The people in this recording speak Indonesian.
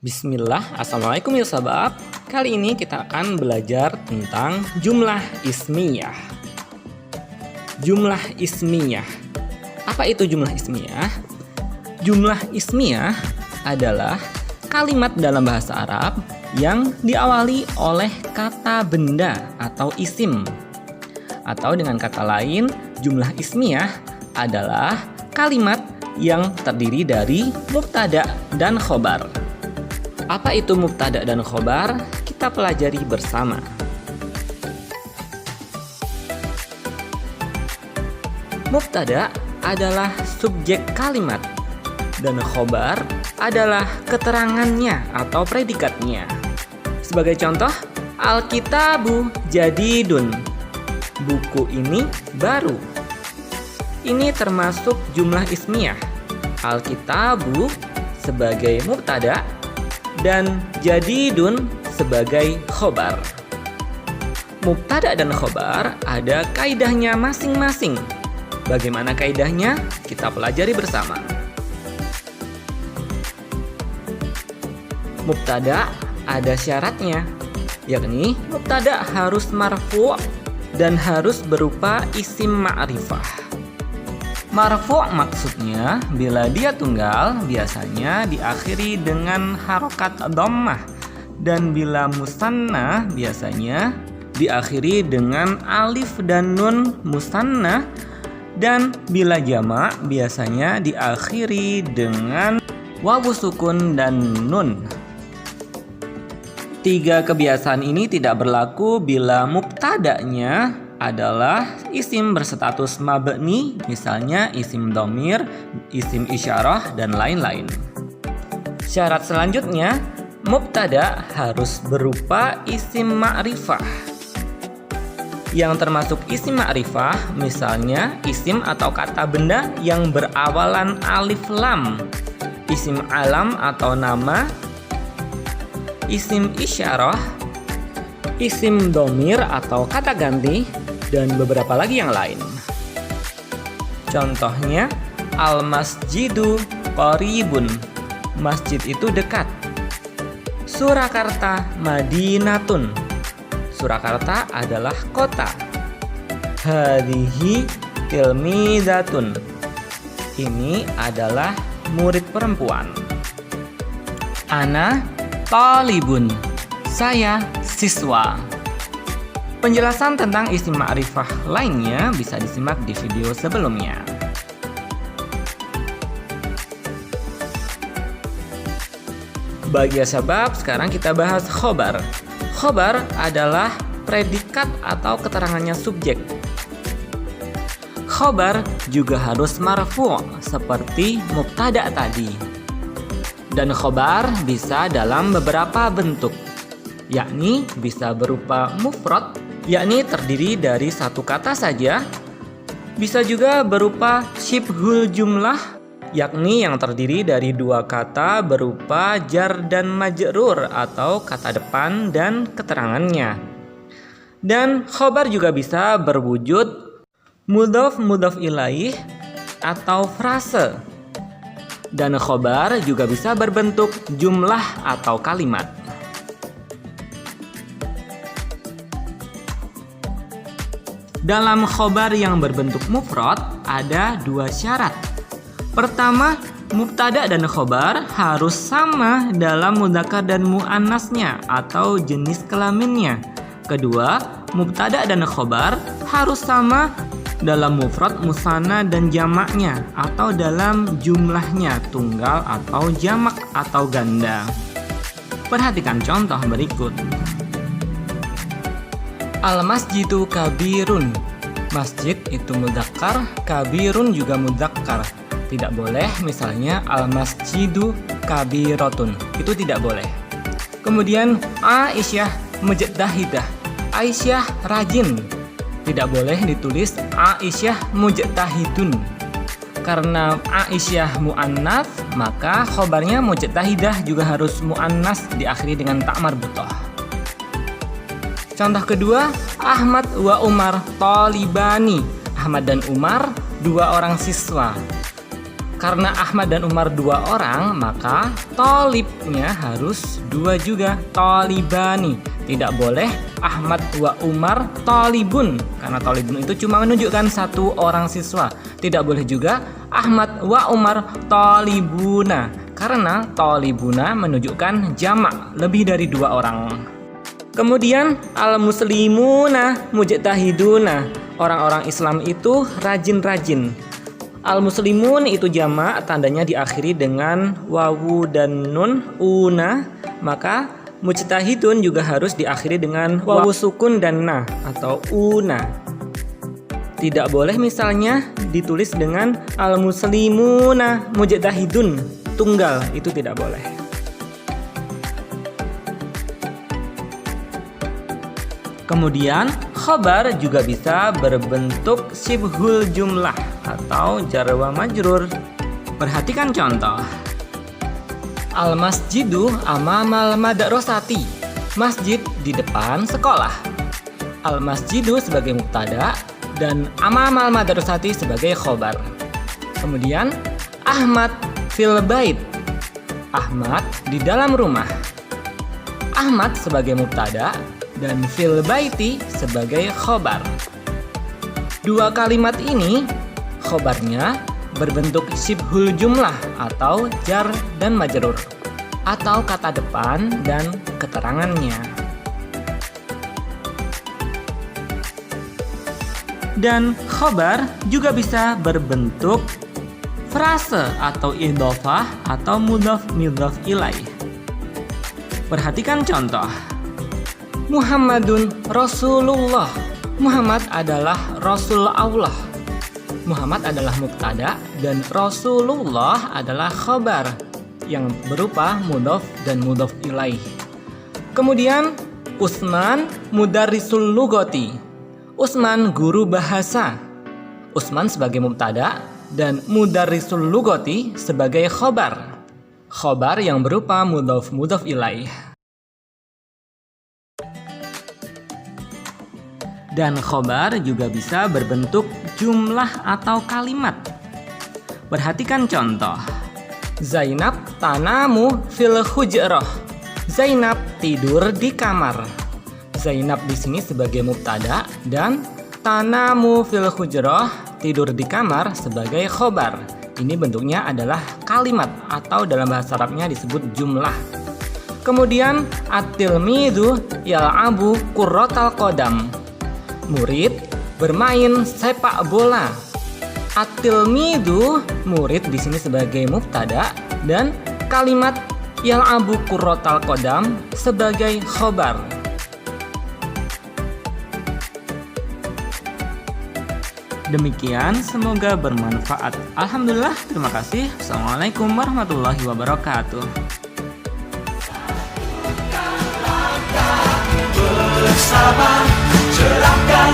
Bismillah, Assalamualaikum ya sahabat. Kali ini kita akan belajar tentang jumlah ismiyah. Jumlah ismiyah. Apa itu jumlah ismiyah? Jumlah ismiyah adalah kalimat dalam bahasa Arab yang diawali oleh kata benda atau isim. Atau dengan kata lain, jumlah ismiyah adalah kalimat yang terdiri dari mubtada dan khobar. Apa itu mubtada dan khobar? Kita pelajari bersama. Mubtada adalah subjek kalimat dan khobar adalah keterangannya atau predikatnya. Sebagai contoh, Alkitabu jadidun. Buku ini baru. Ini termasuk jumlah ismiyah. Alkitabu sebagai mubtada dan jadidun sebagai khobar. Mubtada dan khobar ada kaidahnya masing-masing. Bagaimana kaidahnya? Kita pelajari bersama. Mubtada ada syaratnya, yakni mubtada harus marfu' dan harus berupa isim ma'rifah. Marfu' maksudnya bila dia tunggal biasanya diakhiri dengan harokat dhammah, dan bila musanna biasanya diakhiri dengan alif dan nun musanna, dan bila jamak biasanya diakhiri dengan wawu sukun dan nun. Tiga kebiasaan ini tidak berlaku bila mubtada'nya adalah isim berstatus mabni, misalnya isim dhamir, isim isyarah, dan lain-lain. Syarat selanjutnya, mubtada harus berupa isim ma'rifah. Yang termasuk isim ma'rifah, misalnya isim atau kata benda yang berawalan alif lam, isim alam atau nama, isim isyarah, isim dhamir atau kata ganti, dan beberapa lagi yang lain. Contohnya, al-masjidu qaribun. Masjid itu dekat. Surakarta madinatun. Surakarta adalah kota. Hadhihi tilmidatun. Ini adalah murid perempuan. Ana talibun. Saya siswa. Penjelasan tentang isim ma'rifah lainnya bisa disimak di video sebelumnya. Bagi sahabat, sekarang kita bahas khobar. Khobar adalah predikat atau keterangannya subjek. Khobar juga harus marfu' seperti mubtada tadi. Dan khobar bisa dalam beberapa bentuk, yakni bisa berupa mufrad, yakni terdiri dari satu kata saja. Bisa juga berupa syibhul jumlah, yakni yang terdiri dari dua kata berupa jar dan majrur atau kata depan dan keterangannya. Dan khobar juga bisa berwujud mudhof ilaih atau frase. Dan khobar juga bisa berbentuk jumlah atau kalimat. Dalam khobar yang berbentuk mufrad ada dua syarat. Pertama, mubtada dan khobar harus sama dalam mudzakkar dan muannasnya atau jenis kelaminnya. Kedua, mubtada dan khobar harus sama dalam mufrad, musanna, dan jamaknya atau dalam jumlahnya tunggal atau jamak atau ganda. Perhatikan contoh berikut. Al-masjidu kabirun. Masjid itu mudzakkar, kabirun juga mudzakkar. Tidak boleh misalnya al-masjidu kabiratun. Itu tidak boleh. Kemudian Aisyah mujtahidah. Aisyah rajin. Tidak boleh ditulis Aisyah mujtahidun. Karena Aisyah muannats, maka khobarnya mujtahidah juga harus muannas diakhiri dengan ta marbutah. Contoh kedua, Ahmad wa Umar talibani. Ahmad dan Umar dua orang siswa. Karena Ahmad dan Umar 2 orang, maka tolibnya harus 2 juga, tolibani. Tidak boleh Ahmad wa Umar tolibun, karena tolibun itu cuma menunjukkan 1 orang siswa. Tidak boleh juga Ahmad wa Umar tolibuna, karena tolibuna menunjukkan jamak, lebih dari 2 orang. Kemudian al-muslimuna mujtahiduna, orang-orang Islam itu rajin-rajin. Al-muslimun itu jamak, tandanya diakhiri dengan wawu dan nun, una. Maka mujtahidun juga harus diakhiri dengan wawu sukun dan na atau una. Tidak boleh misalnya ditulis dengan al-muslimuna mujtahidun, tunggal, itu tidak boleh. Kemudian khobar juga bisa berbentuk syibhul jumlah atau jar wa majrur. Perhatikan contoh. Al-masjidu amamal madrasati. Masjid di depan sekolah. Al-masjidu sebagai mubtada dan amamal madrasati sebagai khobar. Kemudian Ahmad fil bait. Ahmad di dalam rumah. Ahmad sebagai mubtada dan fil baiti sebagai khobar. 2 kalimat ini khobarnya berbentuk syibhul jumlah atau jar dan majrur, atau kata depan dan keterangannya. Dan khobar juga bisa berbentuk frase atau idhofah atau mudhaf ilaih. Perhatikan contoh. Muhammadun Rasulullah. Muhammad adalah Rasul Allah. Muhammad adalah mubtada dan Rasulullah adalah khabar yang berupa mudhaf dan mudhaf ilaih. Kemudian Utsman mudarrisul lugati. Utsman guru bahasa. Utsman sebagai mubtada dan mudarrisul lugati sebagai khabar. Khabar yang berupa mudhaf ilaih. Dan khobar juga bisa berbentuk jumlah atau kalimat. Perhatikan contoh. Zainab tanamu fil hujrah. Zainab tidur di kamar. Zainab di sini sebagai mubtada dan tanamu fil hujrah, tidur di kamar, sebagai khobar. Ini bentuknya adalah kalimat atau dalam bahasa Arabnya disebut jumlah. Kemudian at-tilmidu yal'abu qurratal qadam. Murid bermain sepak bola. At-tilmidu, murid di sini sebagai mubtada dan kalimat yal'abu qurratal qadam sebagai khobar. Demikian, semoga bermanfaat. Alhamdulillah, terima kasih. Assalamualaikum warahmatullahi wabarakatuh. Bersama cerahkan